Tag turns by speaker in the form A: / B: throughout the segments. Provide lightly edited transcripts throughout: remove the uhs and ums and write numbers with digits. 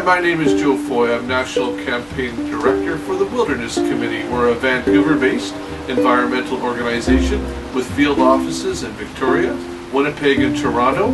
A: my name is Joe Foy. I'm National Campaign Director for the Wilderness Committee. We're a Vancouver-based environmental organization with field offices in Victoria, Winnipeg, and Toronto.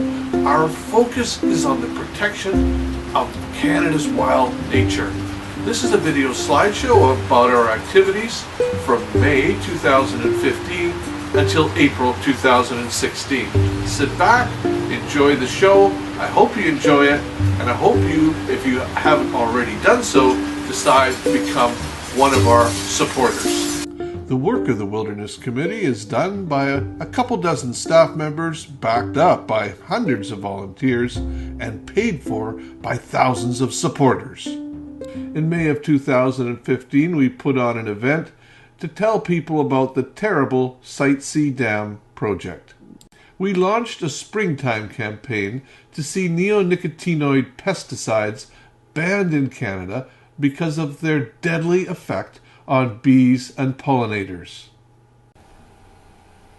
A: Our focus is on the protection of Canada's wild nature. This is a video slideshow about our activities from May 2015 until April 2016. Sit back, enjoy the show. I hope you enjoy it, and I hope you, if you haven't already done so, decide to become one of our supporters. The work of the Wilderness Committee is done by a couple dozen staff members, backed up by hundreds of volunteers, and paid for by thousands of supporters. In May of 2015, we put on an event to tell people about the terrible Site C Dam project. We launched a springtime campaign to see neonicotinoid pesticides banned in Canada because of their deadly effect on bees and pollinators.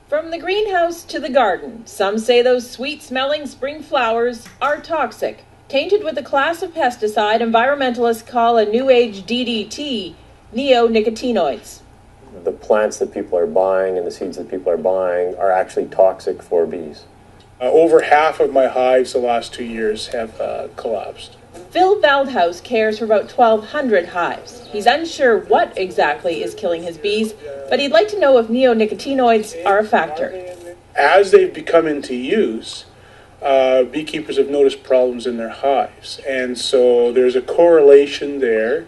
B: From the greenhouse to the garden, some say those sweet-smelling spring flowers are toxic. Tainted with a class of pesticide environmentalists call a new age DDT, neonicotinoids.
C: The plants that people are buying and the seeds that people are buying are actually toxic for bees.
D: Over half of my hives the last 2 years have collapsed.
B: Phil Valdhouse cares for about 1,200 hives. He's unsure what exactly is killing his bees, but he'd like to know if neonicotinoids are a factor.
D: As they've become into use, beekeepers have noticed problems in their hives. And so there's a correlation there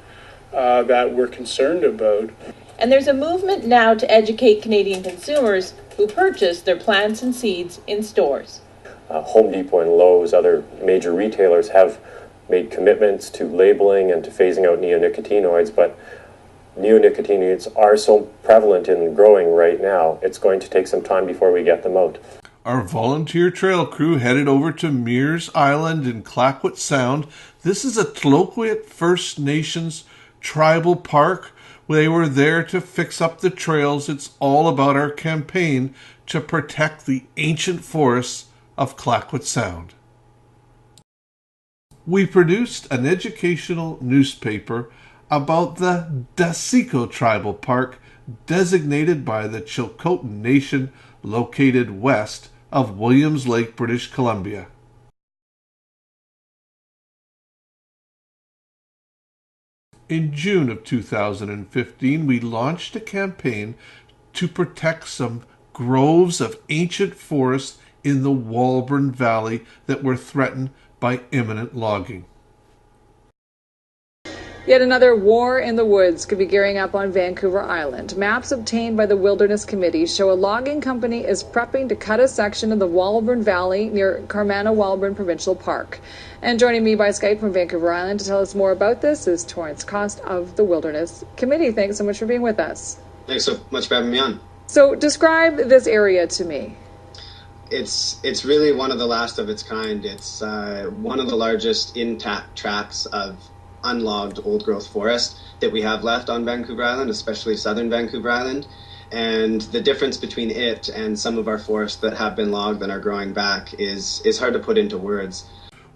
D: that we're concerned about.
B: And there's a movement now to educate Canadian consumers who purchase their plants and seeds in stores.
C: Home Depot and Lowe's, other major retailers, have made commitments to labeling and to phasing out neonicotinoids, but neonicotinoids are so prevalent and growing right now, it's going to take some time before we get them out.
A: Our volunteer trail crew headed over to Mears Island in Clayoquot Sound. This is a Tloquit First Nations tribal park. They were there to fix up the trails. It's all about our campaign to protect the ancient forests of Clayoquot Sound. We produced an educational newspaper about the Dasico Tribal Park, designated by the Chilcotin Nation, located west of Williams Lake, British Columbia. In June of 2015, we launched a campaign to protect some groves of ancient forests in the Walburn Valley that were threatened by imminent logging.
E: Yet another war in the woods could be gearing up on Vancouver Island. Maps obtained by the Wilderness Committee show a logging company is prepping to cut a section of the Walburn Valley near Carmana-Walburn Provincial Park. And joining me by Skype from Vancouver Island to tell us more about this is Torrance Cost of the Wilderness Committee. Thanks so much for being with us.
F: Thanks so much for having me on.
E: So describe this area to me.
F: It's really one of the last of its kind. It's one of the largest intact tracts of unlogged old-growth forest that we have left on Vancouver Island, especially southern Vancouver Island. And the difference between it and some of our forests that have been logged and are growing back is hard to put into words.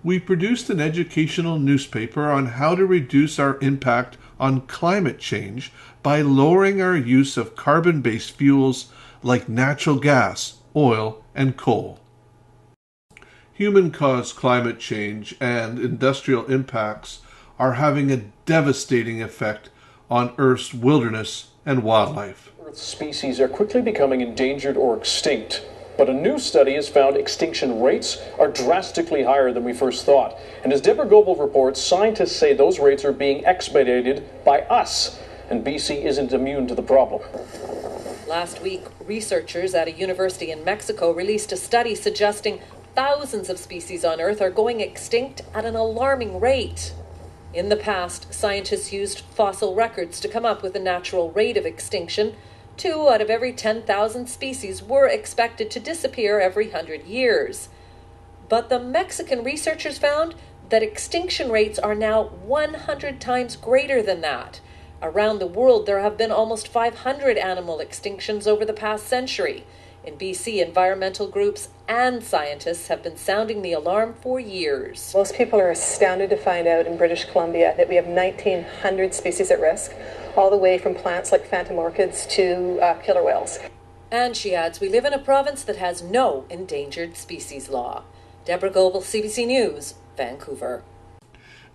A: We produced an educational newspaper on how to reduce our impact on climate change by lowering our use of carbon-based fuels like natural gas, oil, and coal. Human-caused climate change and industrial impacts are having a devastating effect on Earth's wilderness and wildlife.
G: Earth's species are quickly becoming endangered or extinct, but a new study has found extinction rates are drastically higher than we first thought. And as Deborah Goebel reports, scientists say those rates are being expedited by us, and BC isn't immune to the problem.
H: Last week, researchers at a university in Mexico released a study suggesting thousands of species on Earth are going extinct at an alarming rate. In the past, scientists used fossil records to come up with a natural rate of extinction. 2 out of every 10,000 species were expected to disappear every 100 years. But the Mexican researchers found that extinction rates are now 100 times greater than that. Around the world, there have been almost 500 animal extinctions over the past century. In BC, environmental groups and scientists have been sounding the alarm for years.
I: Most people are astounded to find out in British Columbia that we have 1,900 species at risk, all the way from plants like phantom orchids to killer whales.
H: And she adds, we live in a province that has no endangered species law. Deborah Goebel, CBC News, Vancouver.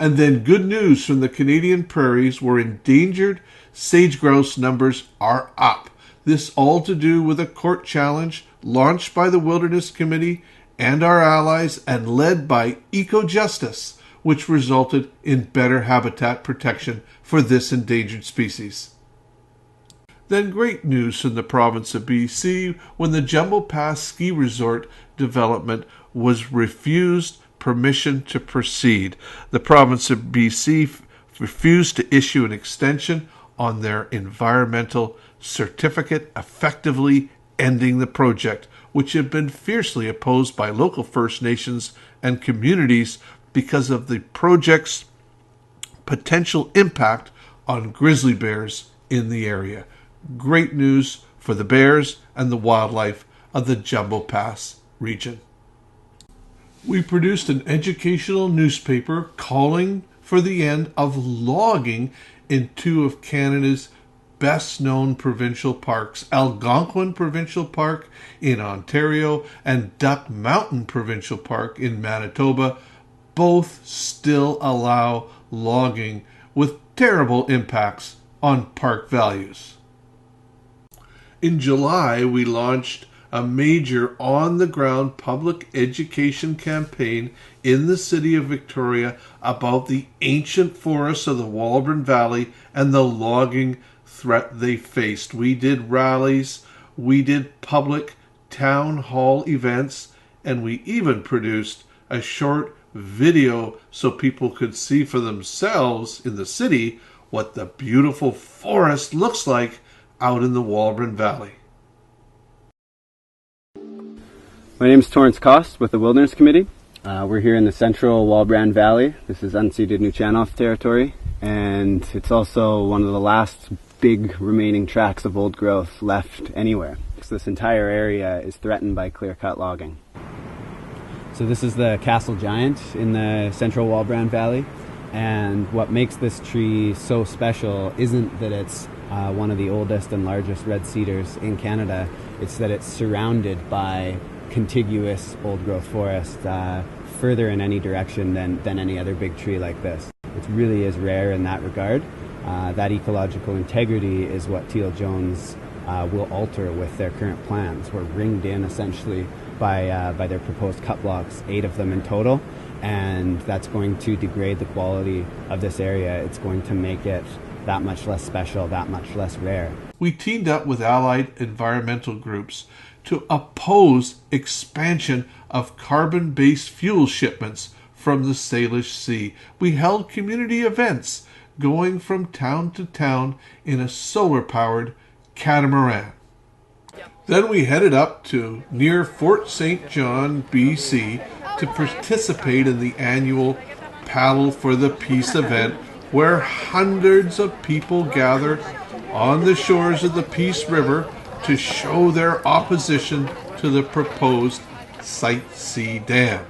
A: And then good news from the Canadian prairies, where endangered sage-grouse numbers are up. This all to do with a court challenge launched by the Wilderness Committee and our allies and led by Eco-Justice, which resulted in better habitat protection for this endangered species. Then great news from the province of BC when the Jumbo Pass ski resort development was refused permission to proceed. The province of BC refused to issue an extension on their environmental certificate, effectively ending the project, which had been fiercely opposed by local First Nations and communities because of the project's potential impact on grizzly bears in the area. Great news for the bears and the wildlife of the Jumbo Pass region. We produced an educational newspaper calling for the end of logging in two of Canada's best-known provincial parks, Algonquin Provincial Park in Ontario and Duck Mountain Provincial Park in Manitoba. Both still allow logging with terrible impacts on park values. In July, we launched a major on-the-ground public education campaign in the city of Victoria about the ancient forests of the Walburn Valley and the logging threat they faced. We did rallies, we did public town hall events, and we even produced a short video so people could see for themselves in the city what the beautiful forest looks like out in the Walburn Valley.
J: My name is Torrance Cost with the Wilderness Committee. We're here in the central Walburn Valley. This is unceded Nuchanoff territory, and it's also one of the last big remaining tracts of old growth left anywhere. So this entire area is threatened by clear-cut logging. So this is the Castle Giant in the central Walburn Valley, and what makes this tree so special isn't that it's one of the oldest and largest red cedars in Canada, it's that it's surrounded by contiguous old-growth forest further in any direction than any other big tree like this. It really is rare in that regard. That ecological integrity is what Teal Jones will alter with their current plans. We're ringed in essentially by their proposed cut blocks, 8 of them in total, and that's going to degrade the quality of this area. It's going to make it that much less special, that much less rare.
A: We teamed up with allied environmental groups to oppose expansion of carbon-based fuel shipments from the Salish Sea. We held community events going from town to town in a solar-powered catamaran. Then we headed up to near Fort St. John, BC, to participate in the annual Paddle for the Peace event, where hundreds of people gather on the shores of the Peace River to show their opposition to the proposed Site C Dam.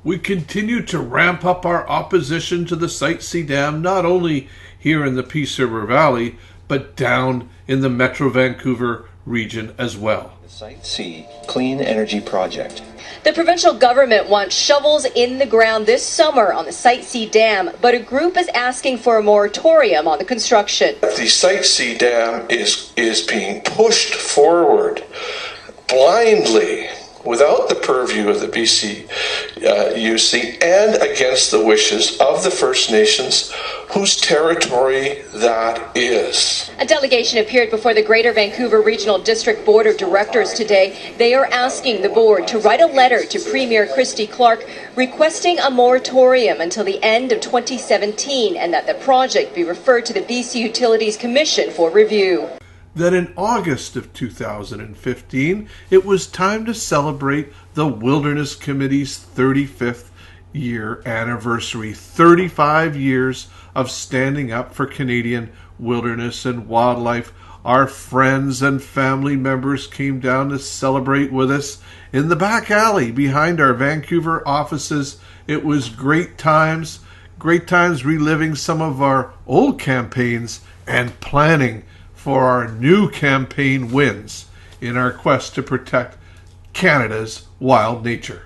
A: We continue to ramp up our opposition to the Site C Dam, not only here in the Peace River Valley, but down in the Metro Vancouver region as well.
K: The Site C Clean Energy Project.
L: The provincial government wants shovels in the ground this summer on the Site C Dam, but a group is asking for a moratorium on the construction.
M: The Site C Dam is being pushed forward blindly, without the purview of the BC UC, and against the wishes of the First Nations, whose territory that is.
L: A delegation appeared before the Greater Vancouver Regional District Board of Directors today. They are asking the board to write a letter to Premier Christy Clark requesting a moratorium until the end of 2017 and that the project be referred to the BC Utilities Commission for review.
A: That in August of 2015, it was time to celebrate the Wilderness Committee's 35th year anniversary, 35 years of standing up for Canadian wilderness and wildlife. Our friends and family members came down to celebrate with us in the back alley behind our Vancouver offices. It was great times reliving some of our old campaigns and planning for our new campaign wins in our quest to protect Canada's wild nature.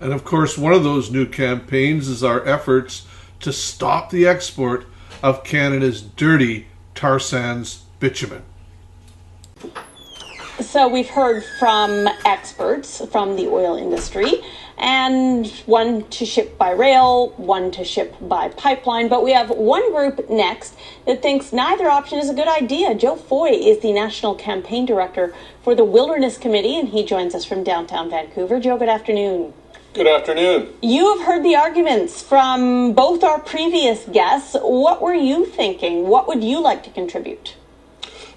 A: And of course, one of those new campaigns is our efforts to stop the export of Canada's dirty tar sands bitumen.
N: So we've heard from experts from the oil industry, and one to ship by rail, one to ship by pipeline. But we have one group next that thinks neither option is a good idea. Joe Foy is the National Campaign Director for the Wilderness Committee, and he joins us from downtown Vancouver. Joe, good afternoon.
M: Good afternoon.
N: You have heard the arguments from both our previous guests. What were you thinking? What would you like to contribute?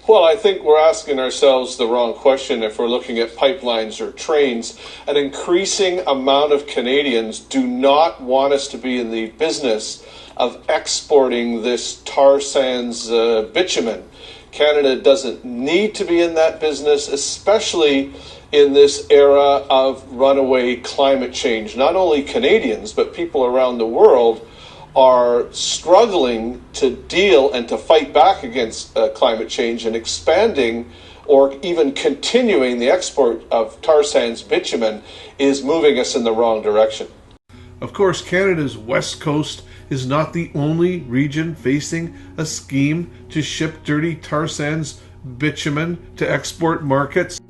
M: Well, I think we're asking ourselves the wrong question if we're looking at pipelines or trains. An increasing amount of Canadians do not want us to be in the business of exporting this tar sands bitumen. Canada doesn't need to be in that business, especially in this era of runaway climate change. Not only Canadians, but people around the world are struggling to deal and to fight back against climate change, and expanding or even continuing the export of tar sands bitumen is moving us in the wrong direction.
A: Of course, Canada's west coast is not the only region facing a scheme to ship dirty tar sands bitumen to export markets.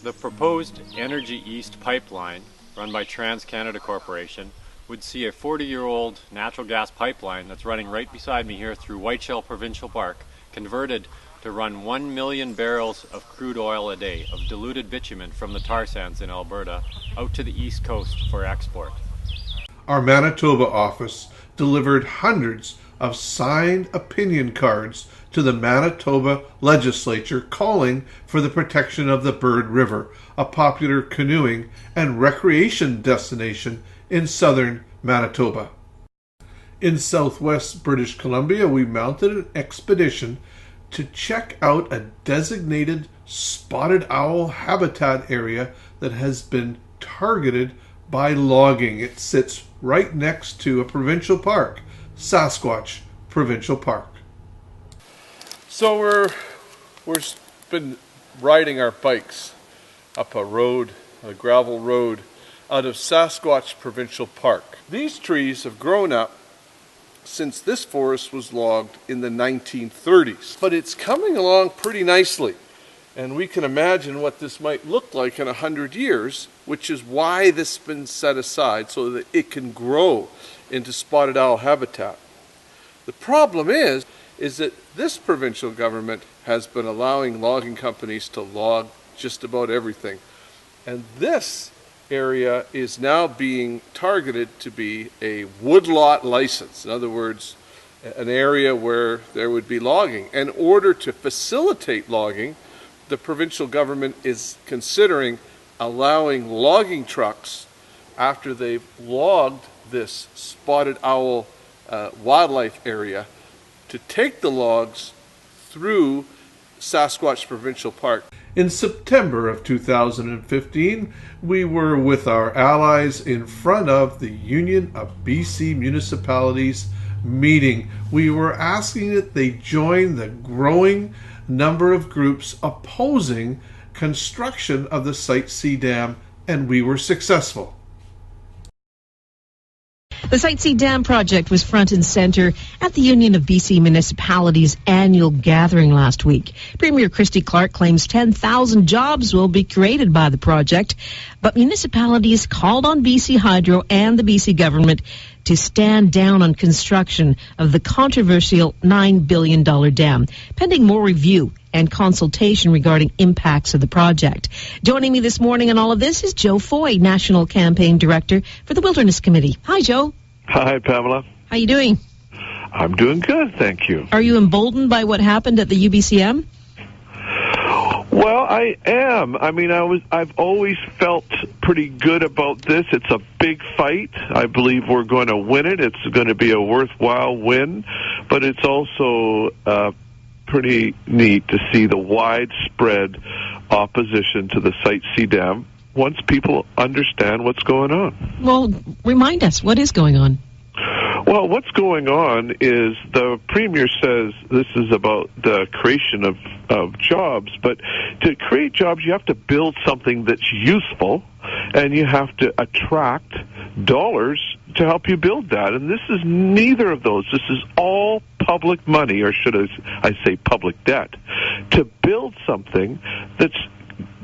O: The proposed Energy East pipeline, run by TransCanada Corporation, would see a 40-year-old natural gas pipeline that's running right beside me here through Whiteshell Provincial Park converted to run 1 million barrels of crude oil a day of diluted bitumen from the tar sands in Alberta out to the east coast for export.
A: Our Manitoba office delivered hundreds of signed opinion cards to the Manitoba legislature calling for the protection of the Bird River, a popular canoeing and recreation destination in southern Manitoba. In southwest British Columbia, we mounted an expedition to check out a designated spotted owl habitat area that has been targeted by logging. It sits right next to a provincial park, Sasquatch Provincial Park.
P: So we've been riding our bikes up a road, a gravel road, out of Sasquatch Provincial Park. These trees have grown up since this forest was logged in the 1930s. But it's coming along pretty nicely, and we can imagine what this might look like in 100 years, which is why this has been set aside so that it can grow into spotted owl habitat. The problem is that this provincial government has been allowing logging companies to log just about everything. And this area is now being targeted to be a woodlot license. In other words, an area where there would be logging. In order to facilitate logging, the provincial government is considering allowing logging trucks, after they've logged this spotted owl wildlife area, to take the logs through Sasquatch Provincial Park.
A: In September of 2015, we were with our allies in front of the Union of BC Municipalities meeting. We were asking that they join the growing number of groups opposing construction of the Site C Dam, and we were successful.
Q: The Site C Dam project was front and center at the Union of BC Municipalities annual gathering last week. Premier Christy Clark claims 10,000 jobs will be created by the project, but municipalities called on BC Hydro and the BC government to stand down on construction of the controversial $9 billion dam, pending more review and consultation regarding impacts of the project. Joining me this morning on all of this is Joe Foy, National Campaign Director for the Wilderness Committee. Hi, Joe.
R: Hi, Pamela.
Q: How you doing?
R: I'm doing good, thank you.
Q: Are you emboldened by what happened at the UBCM?
R: Well, I am. I mean, I've always felt pretty good about this. It's a big fight. I believe we're going to win it. It's going to be a worthwhile win, but it's also pretty neat to see the widespread opposition to the Site C dam once people understand what's going on.
Q: Well, remind us, what is going on?
R: Well, what's going on is the Premier says this is about the creation of jobs, but to create jobs, you have to build something that's useful, and you have to attract dollars to help you build that. And this is neither of those. This is all public money, or should I say public debt, to build something that's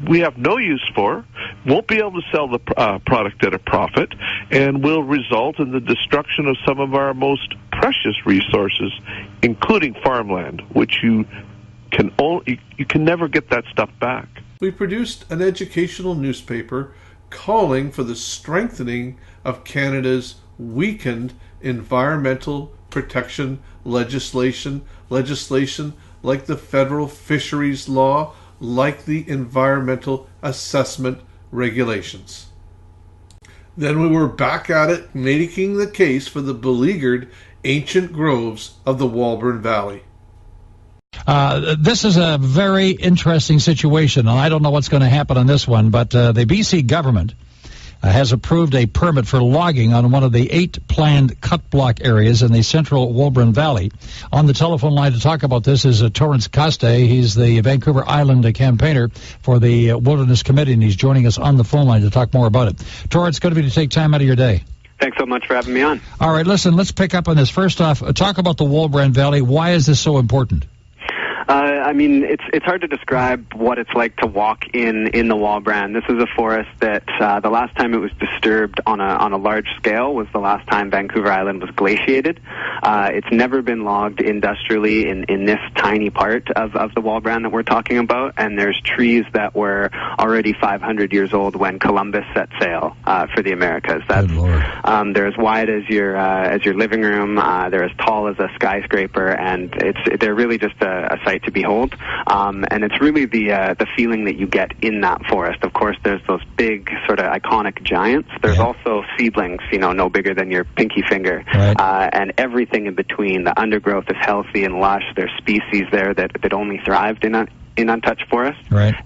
R: we have no use for, won't be able to sell the product at a profit, and will result in the destruction of some of our most precious resources, including farmland, which you can never get that stuff back.
A: We produced an educational newspaper calling for the strengthening of Canada's weakened environmental protection legislation like the federal fisheries law, like the environmental assessment regulations. Then we were back at it, making the case for the beleaguered ancient groves of the Walburn Valley.
S: This is a very interesting situation, and I don't know what's going to happen on this one, but the BC government has approved a permit for logging on one of the 8 planned cut block areas in the central Walburn Valley. On the telephone line to talk about this is Torrance Coste. He's the Vancouver Island campaigner for the Wilderness Committee, and he's joining us on the phone line to talk more about it. Torrance, good of you to take time out of your day.
T: Thanks so much for having me on.
S: All right, listen, let's pick up on this. First off, talk about the Walburn Valley. Why is this so important?
T: I mean, it's hard to describe what it's like to walk in the Walburn. This is a forest that the last time it was disturbed on a large scale was the last time Vancouver Island was glaciated. It's never been logged industrially in this tiny part of the Walburn that we're talking about, and there's trees that were already 500 years old when Columbus set sail for the Americas. They're as wide as your living room. They're as tall as a skyscraper, and they're really just a sight to behold, and it's really the feeling that you get in that forest. Of course, there's those big sort of iconic giants. There's also seedlings, no bigger than your pinky finger, and everything in between. The undergrowth is healthy and lush. There's species there that only thrived in untouched forest,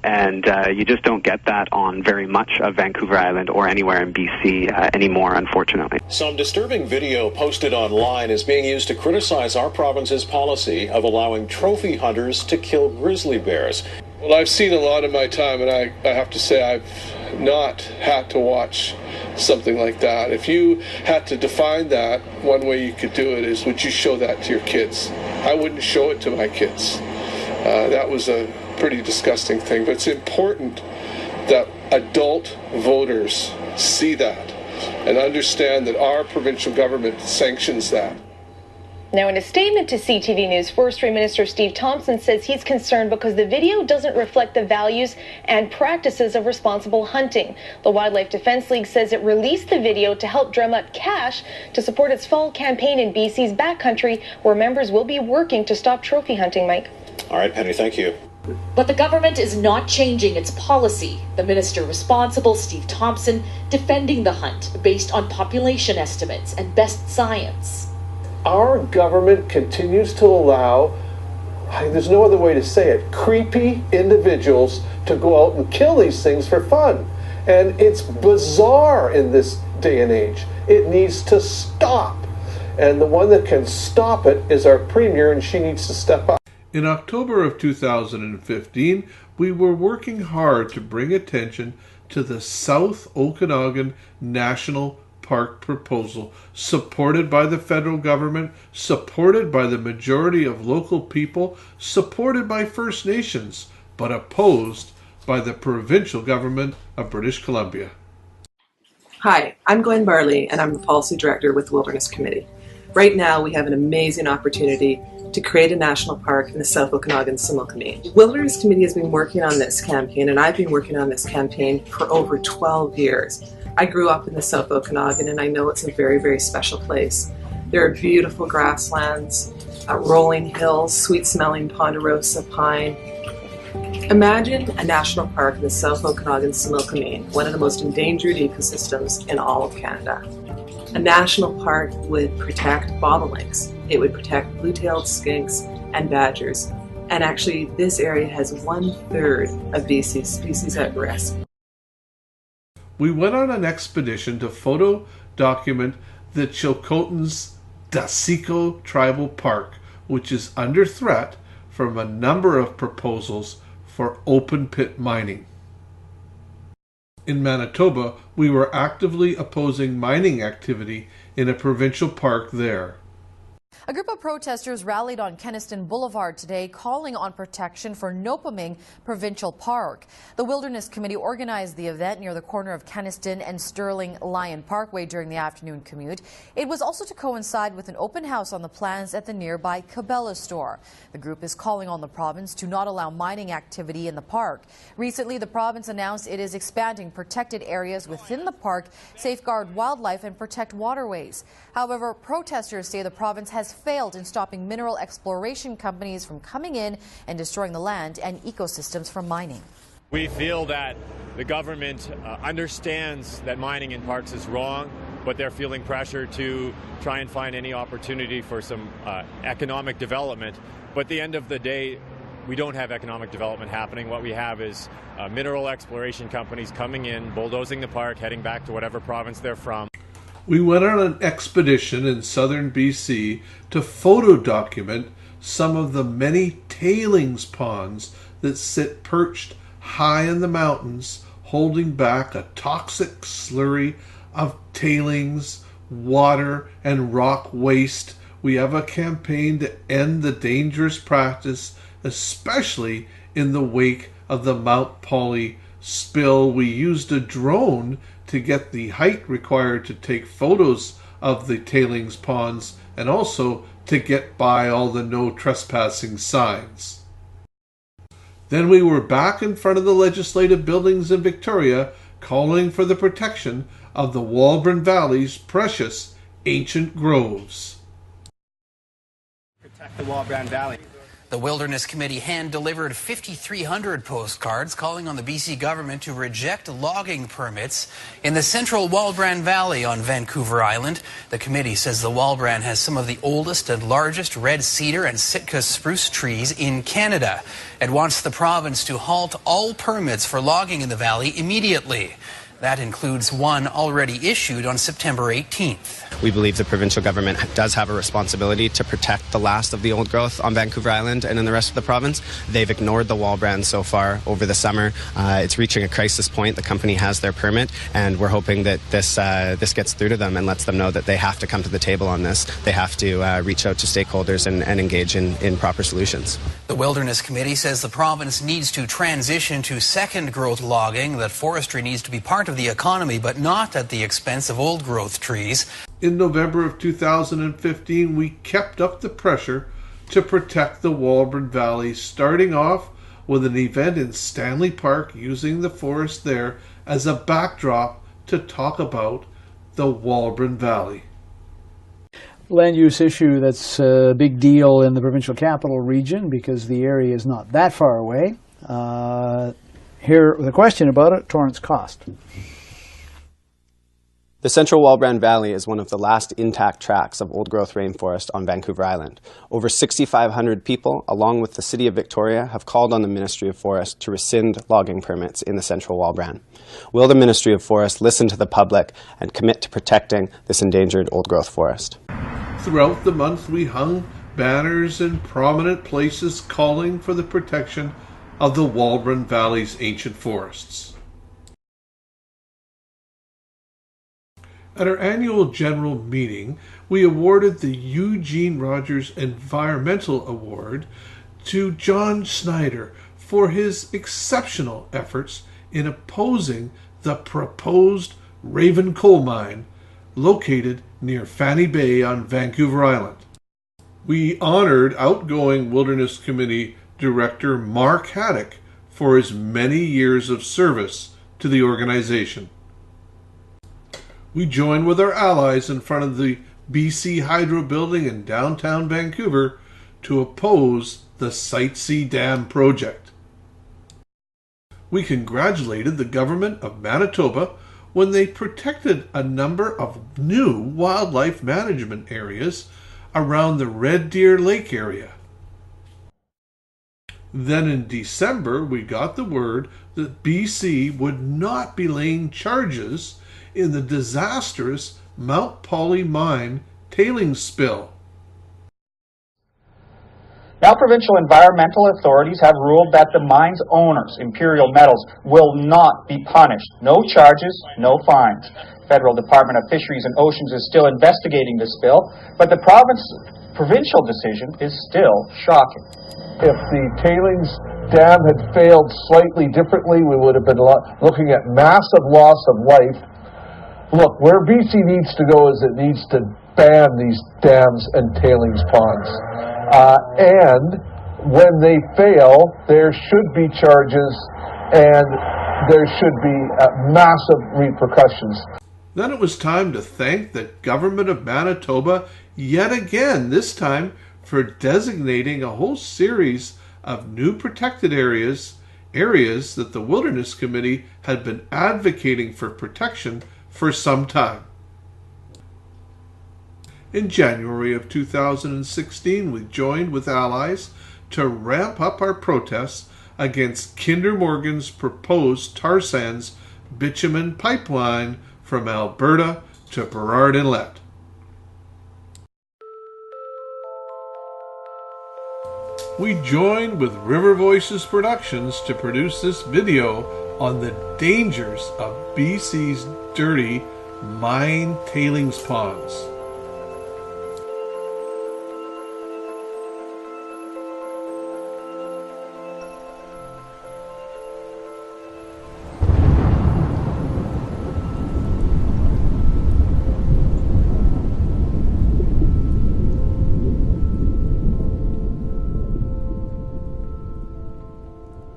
T: and you just don't get that on very much of Vancouver Island or anywhere in BC anymore, unfortunately.
G: Some disturbing video posted online is being used to criticize our province's policy of allowing trophy hunters to kill grizzly bears.
P: Well, I've seen a lot in my time, and I have to say I've not had to watch something like that. If you had to define that, one way you could do it is, would you show that to your kids? I wouldn't show it to my kids. That was a pretty disgusting thing, but it's important that adult voters see that and understand that our provincial government sanctions that.
I: Now, in a statement to CTV News, Forestry Minister Steve Thompson says he's concerned because the video doesn't reflect the values and practices of responsible hunting. The Wildlife Defence League says it released the video to help drum up cash to support its fall campaign in BC's backcountry, where members will be working to stop trophy hunting, Mike.
G: All right, Penny, thank you.
H: But the government is not changing its policy. The minister responsible, Steve Thompson, defending the hunt based on population estimates and best science.
P: Our government continues to allow, there's no other way to say it, creepy individuals to go out and kill these things for fun. And it's bizarre in this day and age. It needs to stop. And the one that can stop it is our Premier, and she needs to step up. In October of 2015, we were working hard to bring attention to the South Okanagan National Park proposal, supported by the federal government, supported by the majority of local people, supported by First Nations, but opposed by the provincial government of British Columbia.
U: Hi, I'm Glenn Barley, and I'm the Policy Director with the Wilderness Committee. Right now, we have an amazing opportunity to create a national park in the South Okanagan Similkameen. The Wilderness Committee has been working on this campaign, and I've been working on this campaign for over 12 years. I grew up in the South Okanagan, and I know it's a very, very special place. There are beautiful grasslands, rolling hills, sweet-smelling ponderosa pine, Imagine a national park in the South Okanagan-Similkameen, one of the most endangered ecosystems in all of Canada. A national park would protect bobolinks. It would protect blue-tailed skinks and badgers. And actually, this area has 1/3 of BC's species at risk.
A: We went on an expedition to photo document the Chilcotin's Dasico Tribal Park, which is under threat from a number of proposals for open pit mining. In Manitoba, we were actively opposing mining activity in a provincial park there.
D: A group of protesters rallied on Kenaston Boulevard today, calling on protection for Nopaming Provincial Park. The Wilderness Committee organized the event near the corner of Kenaston and Sterling Lyon Parkway during the afternoon commute. It was also to coincide with an open house on the plans at the nearby Cabela store. The group is calling on the province to not allow mining activity in the park. Recently, the province announced it is expanding protected areas within the park, safeguard wildlife and protect waterways. However, protesters say the province has failed in stopping mineral exploration companies from coming in and destroying the land and ecosystems from mining.
O: We feel that the government understands that mining in parks is wrong, but they're feeling pressure to try and find any opportunity for some economic development. But at the end of the day, we don't have economic development happening. What we have is mineral exploration companies coming in, bulldozing the park, heading back to whatever province they're from.
A: We went on an expedition in southern BC to photo document some of the many tailings ponds that sit perched high in the mountains, holding back a toxic slurry of tailings, water, and rock waste. We have a campaign to end the dangerous practice, especially in the wake of the Mount Polley spill. We used a drone to get the height required to take photos of the tailings ponds and also to get by all the no trespassing signs. Then we were back in front of the legislative buildings in Victoria calling for the protection of the Walburn Valley's precious ancient groves.
V: Protect the Walburn Valley. The Wilderness Committee hand-delivered 5,300 postcards calling on the BC government to reject logging permits in the central Walburn Valley on Vancouver Island. The committee says the Walburn has some of the oldest and largest red cedar and Sitka spruce trees in Canada and wants the province to halt all permits for logging in the valley immediately. That includes one already issued on September 18th.
W: We believe the provincial government does have a responsibility to protect the last of the old growth on Vancouver Island and in the rest of the province. They've ignored the wall brand so far over the summer. It's reaching a crisis point. The company has their permit, and we're hoping that this gets through to them and lets them know that they have to come to the table on this. They have to reach out to stakeholders and engage in proper solutions.
V: The Wilderness Committee says the province needs to transition to second growth logging, that forestry needs to be part of the economy, but not at the expense of old growth trees.
A: In November of 2015, we kept up the pressure to protect the Walburn Valley, starting off with an event in Stanley Park using the forest there as a backdrop to talk about the Walburn Valley.
X: Land use issue that's a big deal in the provincial capital region because the area is not that far away. Here with a question about it, Torrance Cost.
W: The central Walburn Valley is one of the last intact tracts of old-growth rainforest on Vancouver Island. Over 6,500 people, along with the City of Victoria, have called on the Ministry of Forest to rescind logging permits in the central Walburn. Will the Ministry of Forest listen to the public and commit to protecting this endangered old-growth forest?
A: Throughout the month, we hung banners in prominent places calling for the protection of the Walburn Valley's ancient forests. At our annual general meeting, we awarded the Eugene Rogers Environmental Award to John Snyder for his exceptional efforts in opposing the proposed Raven coal mine located near Fanny Bay on Vancouver Island. We honored outgoing Wilderness Committee Director Mark Haddock for his many years of service to the organization. We joined with our allies in front of the BC Hydro building in downtown Vancouver to oppose the Site C Dam project. We congratulated the government of Manitoba when they protected a number of new wildlife management areas around the Red Deer Lake area. Then in December, we got the word that BC would not be laying charges in the disastrous Mount Polley mine tailings spill.
B: Now, provincial environmental authorities have ruled that the mine's owners, Imperial Metals, will not be punished. No charges, no fines. Federal Department of Fisheries and Oceans is still investigating the spill, but the provincial decision is still shocking.
C: If the tailings dam had failed slightly differently, we would have been looking at massive loss of life. Look, where BC needs to go is it needs to ban these dams and tailings ponds. And when they fail, there should be charges and there should be massive repercussions.
A: Then it was time to thank the government of Manitoba yet again, this time for designating a whole series of new protected areas that the Wilderness Committee had been advocating for protection for some time. In January of 2016, we joined with allies to ramp up our protests against Kinder Morgan's proposed tar sands bitumen pipeline from Alberta to Burrard Inlet. We joined with River Voices Productions to produce this video on the dangers of BC's dirty mine tailings ponds.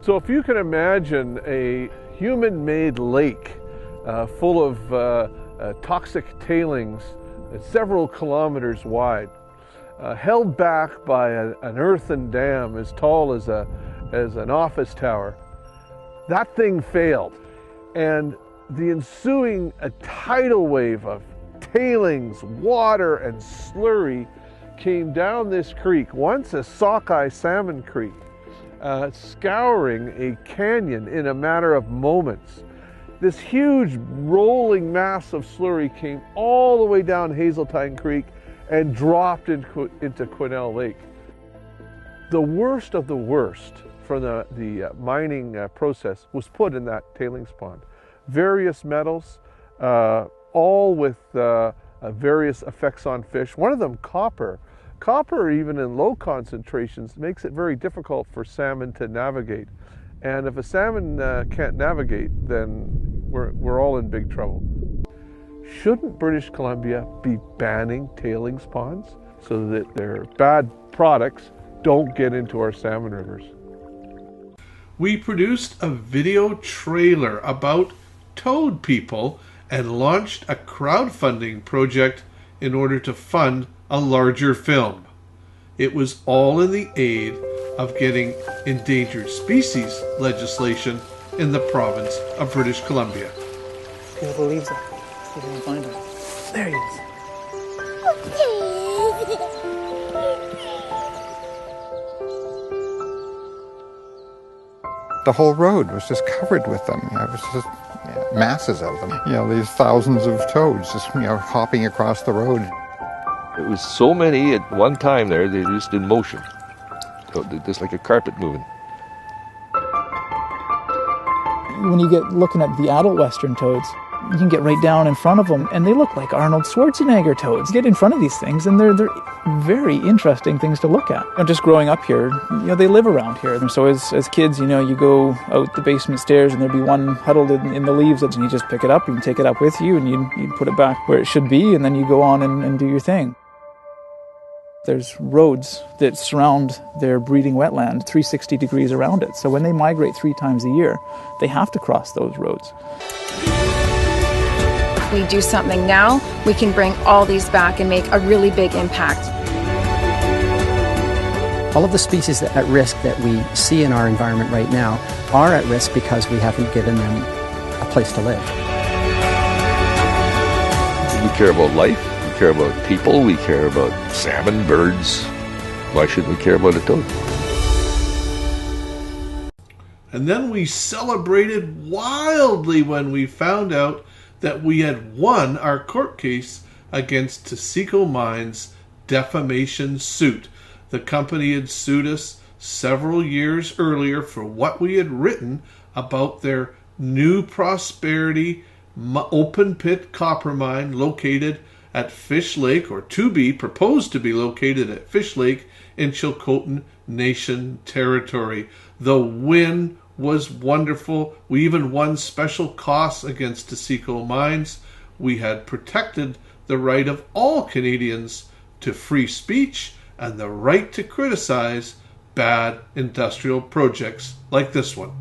P: So if you can imagine a human-made lake full of toxic tailings several kilometers wide, held back by an earthen dam as tall as an office tower, that thing failed. And the ensuing tidal wave of tailings, water, and slurry came down this creek, once a sockeye salmon creek, scouring a canyon in a matter of moments. This huge rolling mass of slurry came all the way down Hazeltine Creek and dropped into Quesnel Lake. The worst of the worst from the mining process was put in that tailings pond. Various metals, all with various effects on fish. One of them, copper. Copper, even in low concentrations, makes it very difficult for salmon to navigate. And if a salmon can't navigate, then we're all in big trouble. Shouldn't British Columbia be banning tailings ponds so that their bad products don't get into our salmon rivers?
A: We produced a video trailer about toad people and launched a crowdfunding project in order to fund a larger film. It was all in the aid of getting endangered species legislation in the province of British Columbia.
E: See where the leaves are. See if we can find him. There he is.
F: The whole road was just covered with them. It was just masses of them. These thousands of toads just hopping across the road.
Y: It was so many at one time there, they're just in motion. So just like a carpet moving.
E: When you get looking at the adult western toads, you can get right down in front of them and they look like Arnold Schwarzenegger toads. Get in front of these things and they're very interesting things to look at. Just growing up here, they live around here. And so as kids, you go out the basement stairs and there'd be one huddled in the leaves and you just pick it up, you can take it up with you and you'd put it back where it should be and then you go on and do your thing. There's roads that surround their breeding wetland 360 degrees around it. So when they migrate 3 times a year, they have to cross those roads.
Z: If we do something now, we can bring all these back and make a really big impact.
J: All of the species that at risk that we see in our environment right now are at risk because we haven't given them a place to live.
Y: We care about life, we care about people, we care about salmon, birds. Why should we care about a toad?
A: And then we celebrated wildly when we found out that we had won our court case against Taseko Mines' defamation suit. The company had sued us several years earlier for what we had written about their New Prosperity open pit copper mine located at Fish Lake, or proposed to be located at Fish Lake in Chilcotin Nation territory. The win was wonderful. We even won special costs against Taseko Mines. We had protected the right of all Canadians to free speech and the right to criticize bad industrial projects like this one.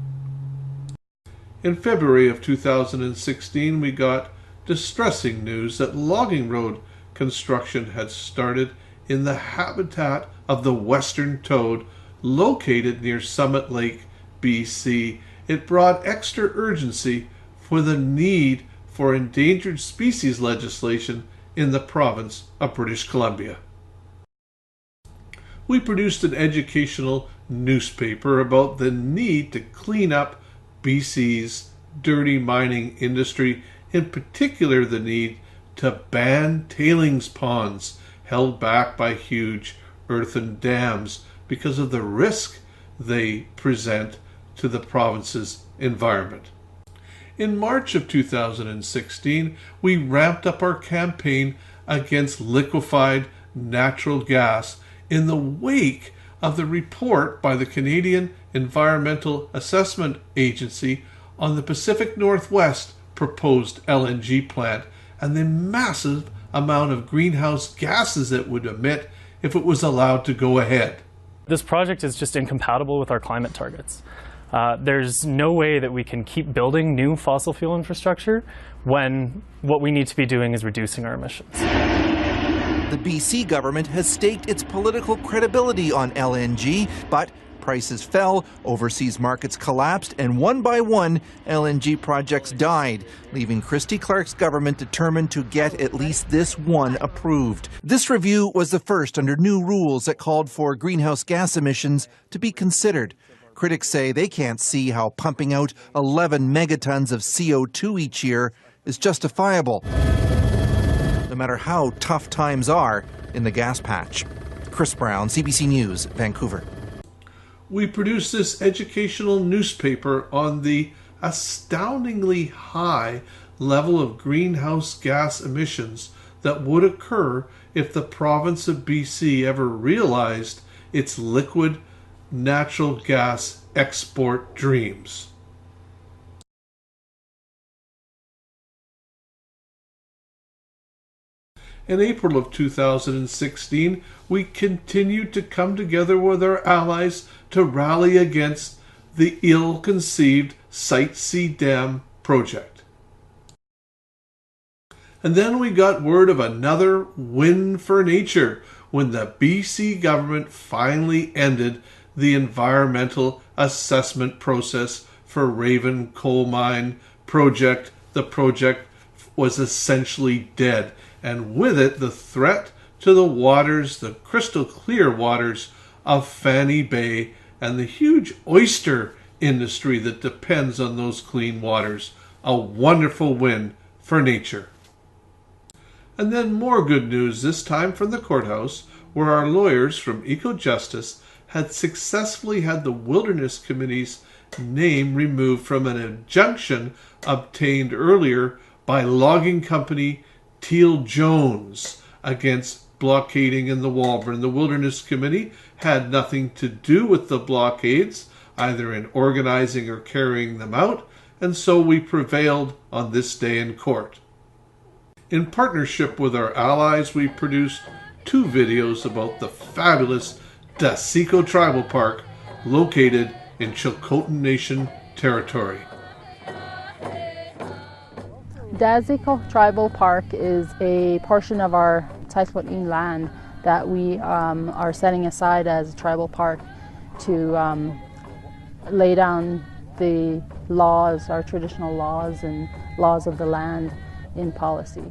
A: In February of 2016, we got distressing news that logging road construction had started in the habitat of the western toad located near Summit Lake, BC. It brought extra urgency for the need for endangered species legislation in the province of British Columbia. We produced an educational newspaper about the need to clean up BC's dirty mining industry, in particular the need to ban tailings ponds held back by huge earthen dams because of the risk they present to the province's environment. In March of 2016, we ramped up our campaign against liquefied natural gas in the wake of the report by the Canadian Environmental Assessment Agency on the Pacific Northwest proposed LNG plant and the massive amount of greenhouse gases it would emit if it was allowed to go ahead.
K: This project is just incompatible with our climate targets. There's no way that we can keep building new fossil fuel infrastructure when what we need to be doing is reducing our emissions.
L: The BC government has staked its political credibility on LNG, but prices fell, overseas markets collapsed, and one by one, LNG projects died, leaving Christy Clark's government determined to get at least this one approved. This review was the first under new rules that called for greenhouse gas emissions to be considered. Critics say they can't see how pumping out 11 megatons of CO2 each year is justifiable, no matter how tough times are in the gas patch. Chris Brown, CBC News, Vancouver.
A: We produced this educational newspaper on the astoundingly high level of greenhouse gas emissions that would occur if the province of BC ever realized its liquid natural gas export dreams. In April of 2016, we continued to come together with our allies to rally against the ill-conceived Site C Dam project. And then we got word of another win for nature when the BC government finally ended the environmental assessment process for Raven Coal Mine project. The project was essentially dead, and with it the threat to the waters, the crystal clear waters of Fanny Bay and the huge oyster industry that depends on those clean waters. A wonderful win for nature. And then more good news, this time from the courthouse, where our lawyers from EcoJustice had successfully had the Wilderness Committee's name removed from an injunction obtained earlier by logging company Teal Jones against blockading in the Walburn. The Wilderness Committee had nothing to do with the blockades, either in organizing or carrying them out, and so we prevailed on this day in court. In partnership with our allies, we produced 2 videos about the fabulous Taseko Tribal Park located in Chilcotin Nation territory.
M: Taseko Tribal Park is a portion of our Taiswat'in land that we are setting aside as a tribal park to lay down the laws, our traditional laws and laws of the land in policy.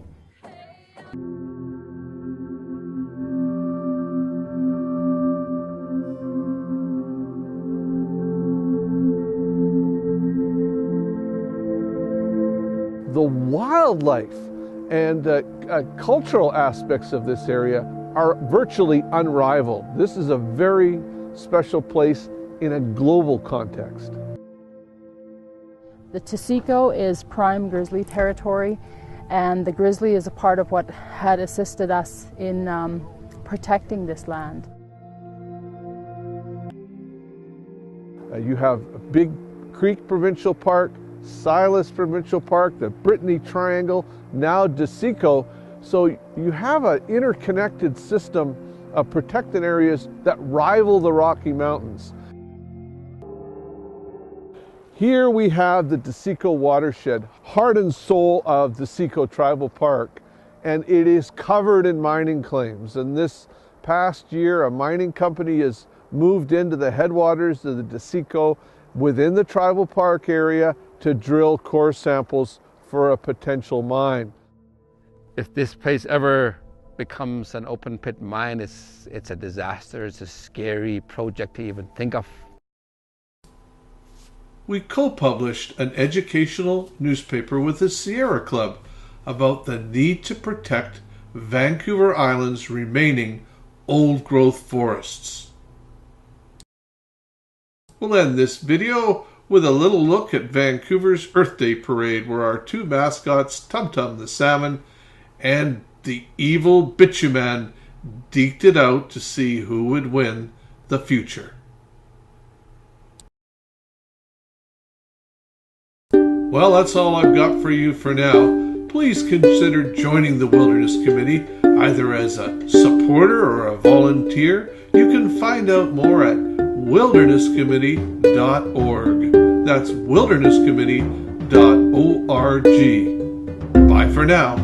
C: The wildlife and cultural aspects of this area are virtually unrivaled. This is a very special place in a global context.
M: The Taseko is prime grizzly territory, and the grizzly is a part of what had assisted us in protecting this land.
C: You have Big Creek Provincial Park, Silas Provincial Park, the Brittany Triangle, now Taseko. So you have an interconnected system of protected areas that rival the Rocky Mountains. Here we have the Taseko watershed, heart and soul of Taseko Tribal Park, and it is covered in mining claims. And this past year, a mining company has moved into the headwaters of the Taseko within the tribal park area to drill core samples for a potential mine.
N: If this place ever becomes an open pit mine, it's a disaster. It's a scary project to even think of.
A: We co-published an educational newspaper with the Sierra Club about the need to protect Vancouver Island's remaining old-growth forests. We'll end this video with a little look at Vancouver's Earth Day Parade, where our two mascots, Tum Tum the salmon and the evil Bituman, deked it out to see who would win the future. Well, that's all I've got for you for now. Please consider joining the Wilderness Committee, either as a supporter or a volunteer. You can find out more at wildernesscommittee.org. That's wildernesscommittee.org. Bye for now.